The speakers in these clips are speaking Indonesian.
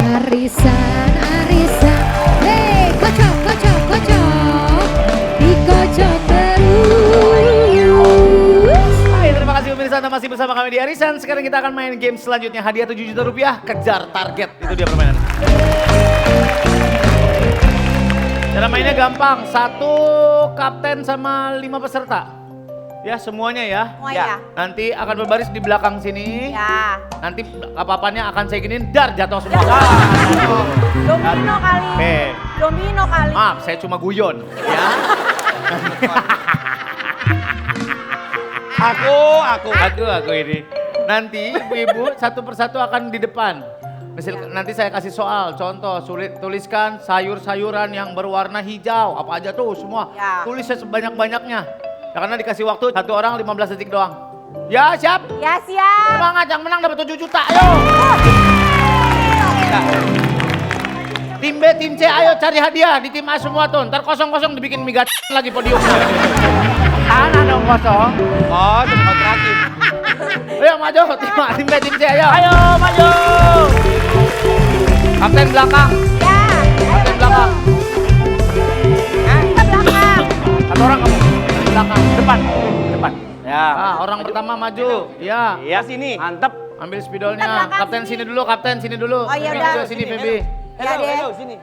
Arisan, arisan, hei kocok, kocok, kocok, dikocok terus. Hai, terima kasih pemirsa, Anda masih bersama kami di Arisan. Sekarang kita akan main game selanjutnya, hadiah 7 juta rupiah, kejar target. Itu dia permainan. Cara mainnya gampang, 1 kapten sama 5 peserta. Ya semuanya ya. Semua ya. Nanti akan berbaris di belakang sini. Ya. Nanti apa-apanya akan saya giniin, dar jatuh semua. Domino kali. Oke. Domino kali. Maaf, saya cuma guyon. Ya. Aku ini. Nanti ibu-ibu satu persatu akan di depan. Nanti saya kasih soal, contoh sulit, tuliskan sayur-sayuran yang berwarna hijau. Apa aja tuh semua. Ya. Tulis sebanyak-banyaknya. Ya, karena dikasih waktu 1 orang 15 detik doang. Ya siap? Ya siap. Semangat, yang menang dapat 7 juta, ayo. Tim B, tim C, ayo cari hadiah di tim A semua tuh. Ntar kosong-kosong dibikin mie gac lagi podiumnya. Tanah dong kosong. Oh, itu kontrakin. Ayo maju, tim B, tim C, ayo. Ayo maju. Kapten belakang, Ya. kapten belakang. Kita belakang. Satu orang kamu. Belakang, Depan. Depan. Ya. orang pertama maju. Ya, Iya sini. Mantap. ambil Kita spidolnya. belakang Kapten sini dulu, kapten sini dulu. Oh, iya, Feby udah. juga sini, Feby. Ya deh. sini.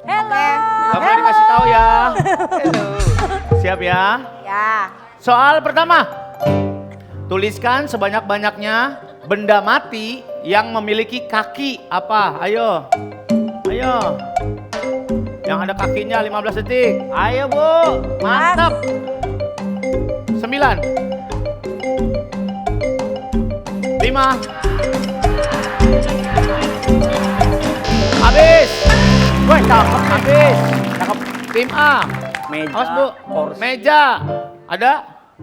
Hello. Kamu dikasih tahu ya. Siap ya. Ya. Soal pertama. Tuliskan sebanyak-banyaknya benda mati yang memiliki kaki apa? Ayo. Ayo. Yang ada kakinya 15 detik. Ayo Bu. Mantap. 9. 5. Habis. Woi, cakep. Habis. Cakep. Tim A. Meja. Awas Bu. Kursi. Meja. Ada?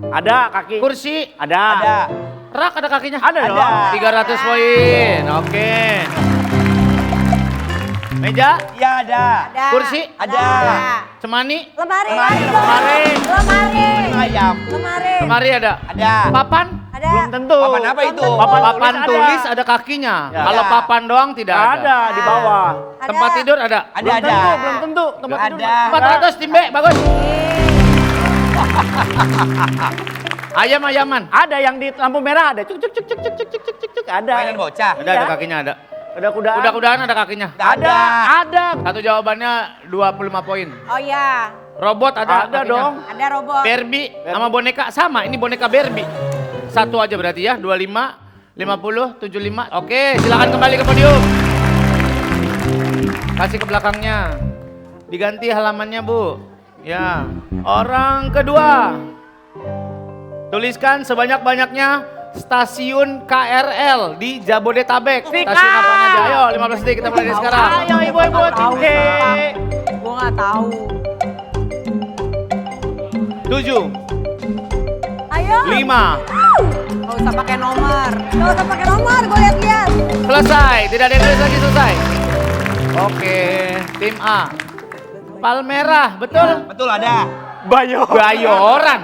Ada kaki. Kursi. Ada. Rak ada kakinya? Ada dong. 300 poin. Oke. Meja? Iya ada. Ada. Kursi? Ada. Cemani? Lemari. Lemari. Lemari. Ayam. Lemari. Lemari ada? Ada. Papan? Ada. Belum tentu. Papan apa itu? Papan tulis tulis ada kakinya. Ya. Kalau Ada. papan doang tidak ada. Ada di bawah. Ada. Tempat tidur ada? Ada. Belum tentu. Tempat Ada. tidur. 400 tim B, bagus. Ayam-ayaman? Ada yang di lampu merah ada. Cuk cuk cuk cuk cuk cuk cuk cuk cuk ada. Mainan bocah. Ada kakinya ada. Ada kudaan. Kuda-kudaan ada kakinya. Ada. Ada. Satu jawabannya 25 poin. Oh ya. Robot ada Ada kakinya. dong. Ada robot. Barbie sama boneka sama, ini boneka Barbie. Satu aja berarti ya, 25, 50, 75. Oke, silakan kembali ke podium. Kasih ke belakangnya. Diganti halamannya, Bu. Ya. Orang kedua. Tuliskan sebanyak-banyaknya stasiun KRL di Jabodetabek. Stasiun apa aja? Ayo, 15 detik kita mulai dari sekarang. Ayo ibu-ibu tim C. Gua nggak tahu. 7, Ayo. 5. Gak usah pakai nomor. Gak usah pakai nomor. Gue lihat-lihat. Selesai, tidak ada yang tulis lagi, selesai. Oke, tim A. Palmerah, betul? Betul ada. Bayoran. Bayoran.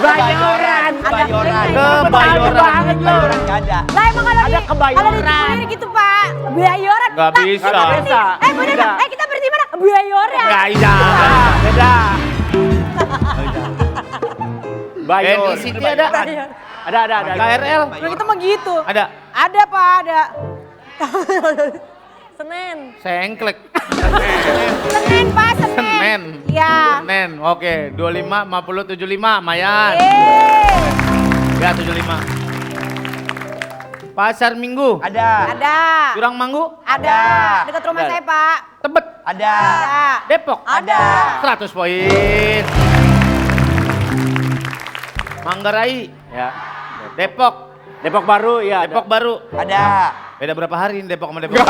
Bayoran. Kebayoran. Kebayoran. banget lo. Kebayoran nggak ada. Lah emang kalau Ada di kebayoran. tulisin gitu Pak. Bayoran. Nggak Nah, bisa. kita berhenti. Bisa. Bener. Bisa. Kita berhenti mana? Bayoran. Nggak iya. Beda. NI City ada? Ada. KRL? Udah kita mah gitu. Ada. Ada Pak, ada. Senin. Sengklek. Senin Pak, Senin. Senin. Iya. Senin. Oke, 25, 50, 75. Mayan. Ya, 75. Pasar Minggu. Ada. Ada. Jurang Manggu. Ada. Dekat rumah Ada. saya Pak. Tebet. Ada. Ada. Depok. Ada. 100 poin. Manggarai. Ya. Depok. Depok Baru ya. Depok Baru. Ada. Beda berapa hari ini Depok sama Depok?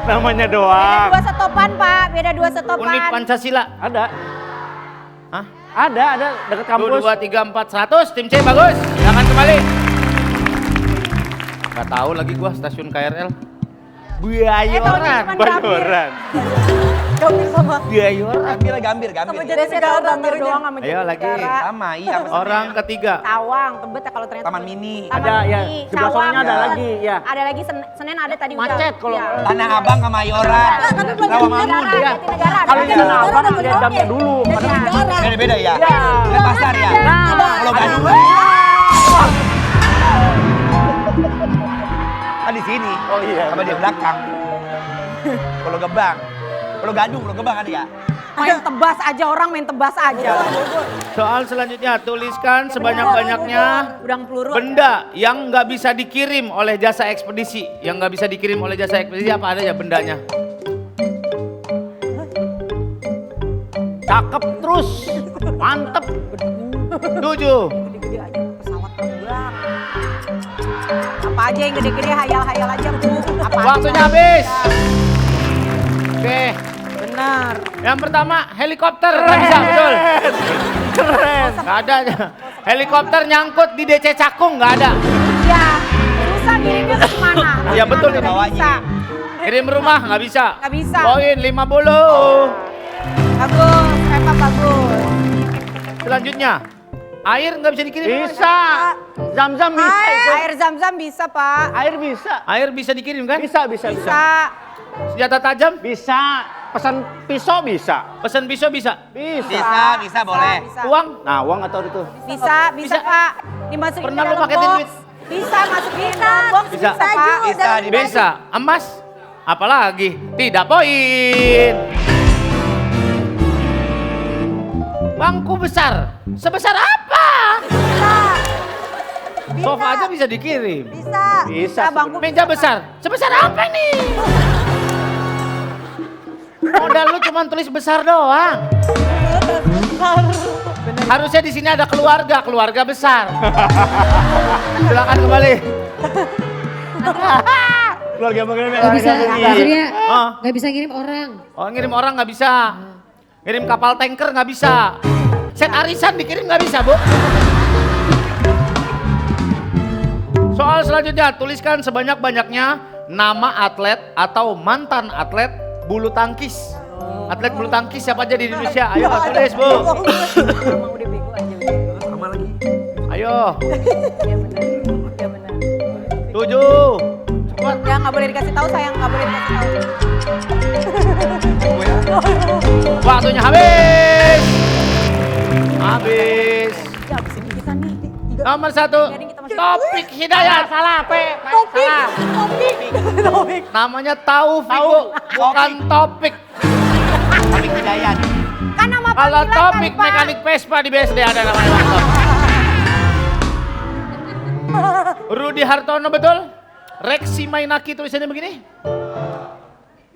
Namanya Beda doang. 2 setopan Pak. Beda 2 setopan. Unit Pancasila. Ada. Hah? Ada dekat kampus. 2, 3, 4, 100. Tim C bagus. Silakan kembali. Gak tahu lagi gua stasiun KRL. Tahunya Bayoran. cuman Gambir. Biayor. Gambir. Sama Jatinegara gambir doang sama Ayo lagi. Jatinegara. Sama, iya. Orang ketiga. Tawang, Tebet ya kalau ternyata. Taman Mini. Taman Ada, ya. Mini, Sebelah Cawang, sononya ada Tebet. lagi, ya. Ada lagi Senen ada tadi udah. Macet kalau Iya. Tanah Abang sama Mayoran. Rawamangun. Jatinegara. Kalau di Tanah Abang Jatinegara lihat damnya dulu. Jatinegara. Beda-beda ya? Iya. Ada pasar ya? Kalau Gadung. Kan di sini. Oh iya. Sama di belakang. Kalau Gebang. Kalau Gebang ada ya? Main tebas aja orang main tebas aja. Soal selanjutnya, tuliskan sebanyak-banyaknya Udang peluru. benda yang nggak bisa dikirim oleh jasa ekspedisi. Yang nggak bisa dikirim oleh jasa ekspedisi apa ada ya bendanya? Cakep terus. Mantep. 7. Gede-gede aja pesawat terbang. Apa aja yang gede-gede hayal-hayal aja Bu. Apa Waktunya aja. habis. Oke, Benar. yang pertama helikopter nggak bisa betul. Keren. Nggak ada. Helikopter nyangkut di DC Cakung nggak ada. Iya. Susah ngirimnya ke mana? Iya, betul, Nggak bawanya. bisa. Kirim rumah nggak bisa. Nggak bisa. Poin 50. Bagus, Eva bagus. Selanjutnya, air nggak bisa dikirim. Bisa. Zam-zam bisa itu. Air zam-zam bisa Pak. Air bisa. Air bisa dikirim kan? Bisa. Bisa. Senjata tajam, Bisa. Pesan pisau bisa. pesan pisau bisa. Bisa boleh. Bisa. Uang Nah, uang atau itu? Bisa Bisa. Pak. Dimasukin Pernah ke lu dalam paketin box. duit? Bisa masukin ke dalam box. Bisa. Pak. Bisa. bisa. Emas, apalagi tidak poin. Bangku besar, sebesar apa? Sofa aja bisa dikirim. Bisa. Bisa. bangku. Meja besar, sebesar apa nih? Modal lu cuma tulis besar doang. Harusnya di sini ada keluarga besar. Silakan kembali. Keluarga mengirim Nggak bisa, Surya. Oh. Nggak bisa ngirim orang. Oh, ngirim orang nggak bisa. Ngirim kapal tanker nggak bisa. Set arisan dikirim nggak bisa, Bu. Soal selanjutnya, tuliskan sebanyak-banyaknya nama atlet atau mantan atlet bulu tangkis. Atlet bulu tangkis siapa aja di Indonesia? Ayo tulis, Bu. Emang udah bego aja. Sama lagi. Ayo. Iya benar. Iya benar. 7. Cepat. Ya nggak boleh dikasih tahu sayang, nggak boleh dikasih tahu. Waktunya habis. Habis. Ya abis ini kita nih. Nomor 1, Topik Hidayat. Salah, Topik. Namanya Taufik, Bu. Bukan Topik. Topik Hidayat. Kan nama Kalau panggilan Topik kali, Pak. mekanik Vespa di BSD ada namanya Pak Topik. Rudi Hartono betul? Reksi Mainaki tulisannya begini?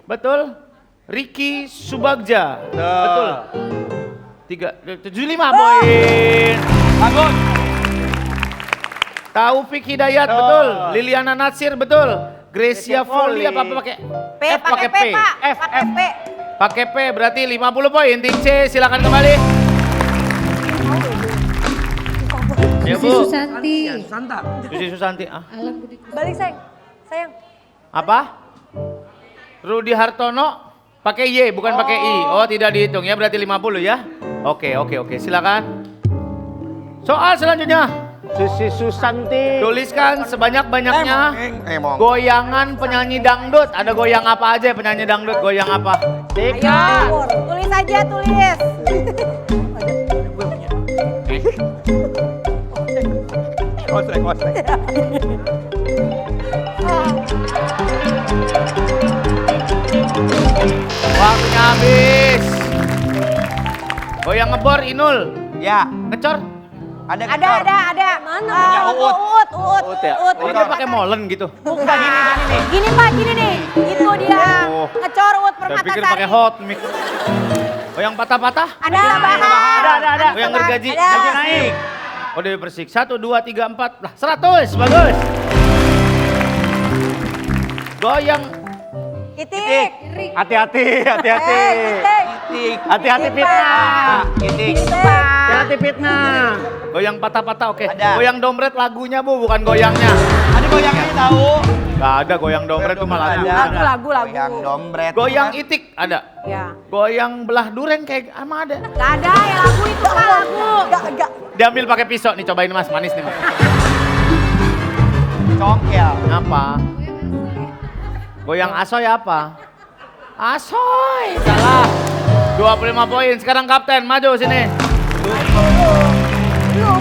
Betul? Ricky Subagja. Betul. 75 poin. Bagus. Taufik Hidayat betul. Liliana Natsir betul. Gracia Foley apa pakai? P F pakai P Pak. Pakai P. Pakai P berarti 50 poin. Tim C silakan kembali. Ya, Susi Bu. Susanti. Santa. Susi Susanti. Ah. Alam Budi Kusuma. Balik sayang. Sayang. Apa? Rudi Hartono pakai Y bukan pakai I. Oh, tidak dihitung ya, berarti 50 ya. Oke, silakan. Soal selanjutnya. Susi Susanti. Tuliskan sebanyak-banyaknya Emong. goyangan penyanyi dangdut. Ada goyang apa aja penyanyi dangdut? Goyang apa? Ayo. Tulis aja tulis. Kosek. Waktunya habis. Goyang ngebor Inul. Ya, Ngecor. ada Ada. Mana? Uut. Uut ya? Uut. Oh, dia pakai molen gitu. Bukan gini nih. Gini Pak, gini nih. Itu dia. Oh. Ngecor Uut Saya pikir Permatasari. pakai hot mic. Goyang patah-patah. Ada Bahar. Ada. Goyang gergaji. Ada. Gaji naik. Oh, Dewi Persik. 1, 2, 3, 4. Lah, 100. Bagus. Goyang. Itik. Hati-hati. Titik. Hati-hati fitnah. Titik. Itu Pak. Hati-hati fitnah. Goyang patah-patah, oke. Ada. Goyang dompet lagunya, Bu, bukan goyangnya. Ada goyangnya tahu. Gak ada goyang dompet itu malah lagu. Lagu. Goyang dompret. Goyang itik. Ada. Ya. Goyang belah duren kayak emang ada. Gak ada ya lagu itu kan lagu. Enggak. Diambil pakai pisau nih, cobain Mas, manis nih. Mas. Congkel. Apa? Goyang asoy apa? Asoy, salah. 25 poin. Sekarang kapten, maju sini. Lu.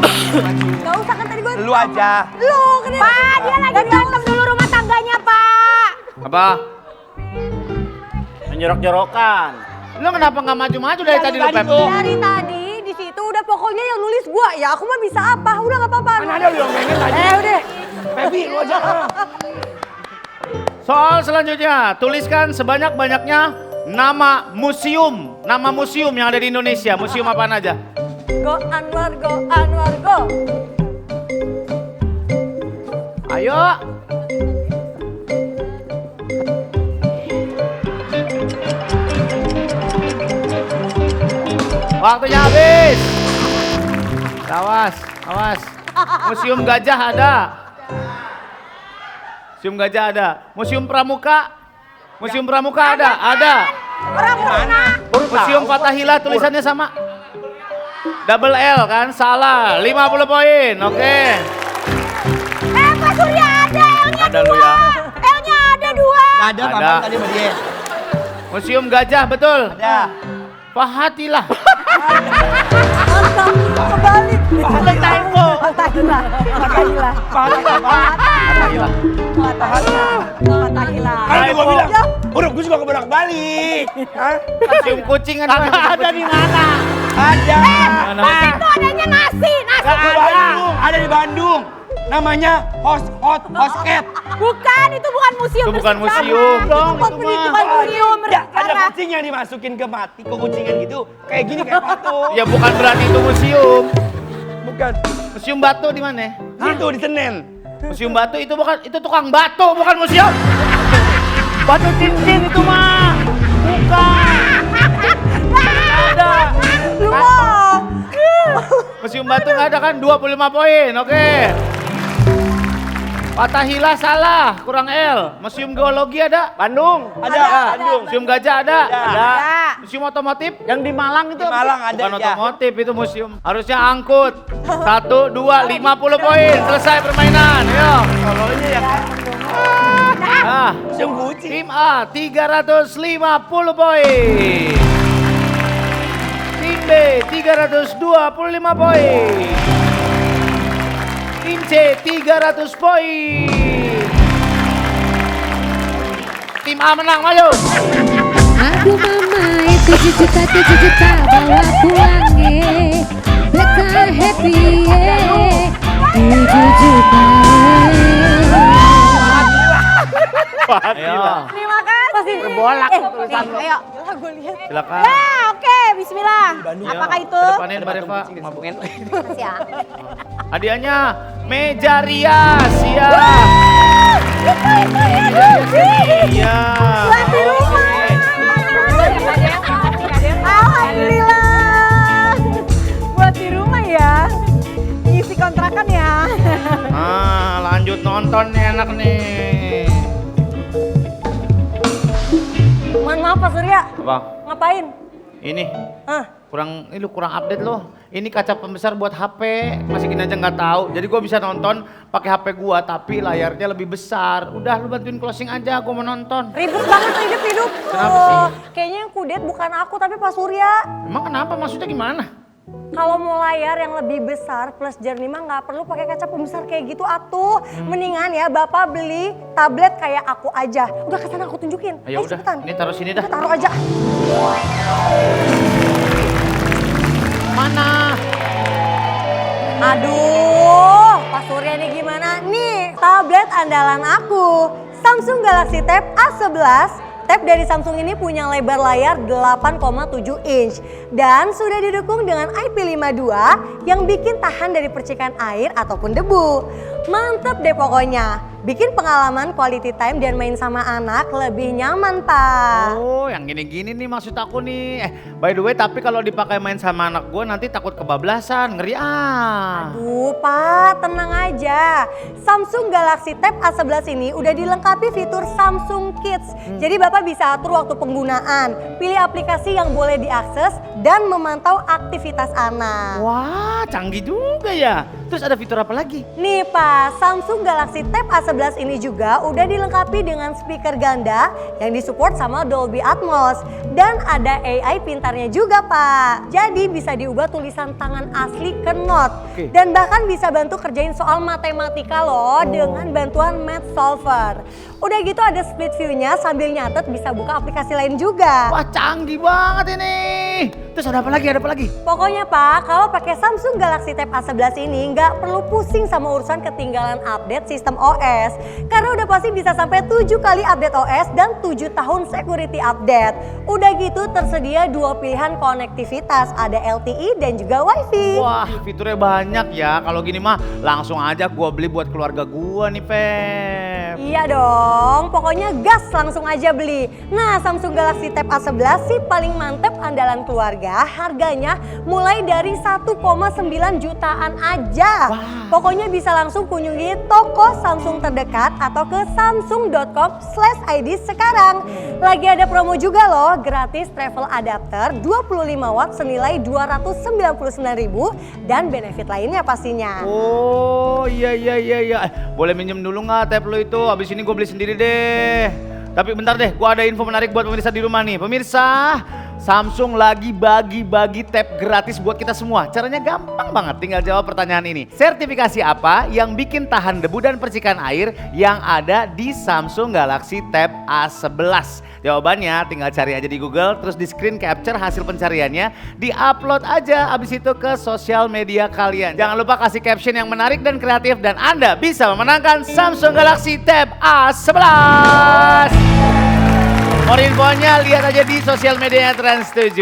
Gak usah kan tadi gue. Lu aja. Lu kenapa? Pak, dia lagi berantem dulu rumah tangganya, Pak. Apa? Menjorok-jorokan. Lu kenapa nggak maju-maju dari tadi lu, Pep? Dari tadi di situ udah pokoknya yang nulis gua. Ya aku mah bisa apa? Udah enggak apa-apa. Mana ada lu yang pengen tadi? Udah. Pepi, lu aja. Soal selanjutnya, tuliskan sebanyak-banyaknya nama museum. Nama museum yang ada di Indonesia. Museum apaan aja? Go Anwar, go Anwar, go. Ayo. Waktunya habis. Awas, awas. Museum gajah ada. Museum gajah ada. Museum pramuka. Museum pramuka ada. Ada. Mana? Museum Fathahillah tulisannya sama. Double L kan? Salah. 50 poin. Oke. Pak Surya ada L-nya Ada lu ya. L-nya ada 2. Gak ada, Ada. Paman tadi sama dia. Museum gajah betul. Ada. Fathahillah. Mantap. Kebalik. Fathahillah. Fathahillah. Fathahillah. Fathahillah. Fathahillah. Kan itu gua bilang, udah gue suka kebolak-balik. Hah? Museum kucing ada. Ada di mana? Ada. Mana? Itu adanya nasi. Gak ada. Ada di Bandung. Namanya Hosket. Bukan, itu bukan museum. Itu bukan bersejarah. museum. Dong, Bukan itu mah. museum Ya, ada bersejarah. kucing yang dimasukin ke mati, ke kucingan gitu. Kayak gini kayak patung. Ya bukan berarti itu museum. Bukan. Museum batu di mana? Situ di Senen. Museum batu itu bukan, itu tukang batu, bukan museum. Batu cincin itu mah. Bukan. Ada. Lu mah. Museum batu nggak ada kan? 25 poin, oke. Fathahillah salah, kurang L. Museum geologi ada? Bandung. Ada. Bandung. Museum gajah ada? Ada. Museum otomotif? Yang di Malang itu. Di Malang ada Bukan ya. otomotif, itu museum. Harusnya angkut. 1, 2, 50 poin. Selesai permainan. Ayo. Tolongnya ya kan. Ah, Museum kucing. tim A 350 poin. Tim B 325 poin. Tim C 300 poin. Tim A menang, maju. Aduh mama, 7 juta bawa pulangnya. Beta happy, 7 juta. Ayo, Terima kasih. Berbolak nih, tulisan lo. ayo. silakan. Ya, oke, bismillah. Apakah itu? Kedepanin Mbak Reva. Makasih ya. Hadiahnya meja rias, ya. Iya. Buat di rumah. Alhamdulillah. Buat di rumah ya. Ngisi kontrakan ya. Ah, lanjut nonton nih, enak nih. Mohon maaf Pak Surya. Apa? Ngapain? Ini Hah? kurang update loh. Ini kaca pembesar buat HP, masih gini aja nggak tahu. Jadi gua bisa nonton pakai HP gua, tapi layarnya lebih besar. Udah, lu bantuin closing aja, gua mau nonton. Ribet banget tuh hidup. Kenapa sih? Kayaknya yang kudet bukan aku tapi Pak Surya. Emang kenapa? Maksudnya gimana? Kalau mau layar yang lebih besar plus jernih mah nggak perlu pakai kaca pembesar kayak gitu atuh. Mendingan ya Bapak beli tablet kayak aku aja. Udah kesana aku tunjukin. Ayo udah, cepetan. ini taruh sini dah. Udah, taruh aja. Mana? Aduh, Pak Surya ini gimana? Nih, tablet andalan aku. Samsung Galaxy Tab A11. Tab dari Samsung ini punya lebar layar 8,7 inch. Dan sudah didukung dengan IP52 yang bikin tahan dari percikan air ataupun debu. Mantep deh pokoknya. bikin pengalaman quality time dan main sama anak lebih nyaman, Pak. Oh, yang gini-gini nih maksud aku nih. By the way, tapi kalau dipakai main sama anak gue nanti takut kebablasan, ngeri ah. Aduh, Pak, tenang aja. Samsung Galaxy Tab A11 ini udah dilengkapi fitur Samsung Kids. Jadi Bapak bisa atur waktu penggunaan, pilih aplikasi yang boleh diakses, dan memantau aktivitas anak. Wah, canggih juga ya. Terus ada fitur apa lagi? Nih Pak, Samsung Galaxy Tab A11 ini juga udah dilengkapi dengan speaker ganda yang disupport sama Dolby Atmos. Dan ada AI pintarnya juga Pak. Jadi bisa diubah tulisan tangan asli ke note. Oke. Dan bahkan bisa bantu kerjain soal matematika loh dengan bantuan Math Solver. Udah gitu ada split view-nya sambil nyatet bisa buka aplikasi lain juga. Wah, canggih banget ini. Terus ada apa lagi? Ada apa lagi? Pokoknya Pak, kalau pakai Samsung Galaxy Tab A11 ini nggak perlu pusing sama urusan ketinggalan update sistem OS. Karena udah pasti bisa sampai 7 kali update OS dan 7 tahun security update. Udah gitu tersedia 2 pilihan konektivitas, ada LTE dan juga WiFi. Wah, fiturnya banyak ya. Kalau gini mah langsung aja gua beli buat keluarga gua nih, Feb. Iya dong, pokoknya gas langsung aja beli. Nah, Samsung Galaxy Tab A11 sih paling mantep andalan keluarga. Harganya mulai dari 1,9 jutaan aja. Wow. Pokoknya bisa langsung kunjungi toko Samsung terdekat atau ke samsung.com/id sekarang. Lagi ada promo juga loh, gratis travel adapter 25 watt senilai 299.000 dan benefit lainnya pastinya. Oh, iya. Boleh minjem dulu nggak tab lo itu? Abis ini gue beli sendiri deh. Tapi bentar deh, gue ada info menarik buat pemirsa di rumah nih. Pemirsa, Samsung lagi bagi-bagi tab gratis buat kita semua. Caranya gampang banget, tinggal jawab pertanyaan ini. Sertifikasi apa yang bikin tahan debu dan percikan air yang ada di Samsung Galaxy Tab A11? Jawabannya tinggal cari aja di Google, terus di screen capture hasil pencariannya, di-upload aja abis itu ke sosial media kalian. Jangan lupa kasih caption yang menarik dan kreatif dan Anda bisa memenangkan Samsung Galaxy Tab A11. More infonya lihat aja di sosial medianya Trans7.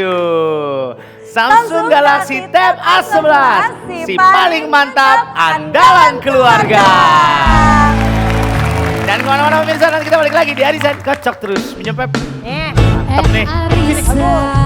Samsung Galaxy Tab A11, si paling mantap andalan keluarga. Dan kemana-mana pemirsa, nanti kita balik lagi di Arisan Kocok Terus. Minjem Pep. Arisa.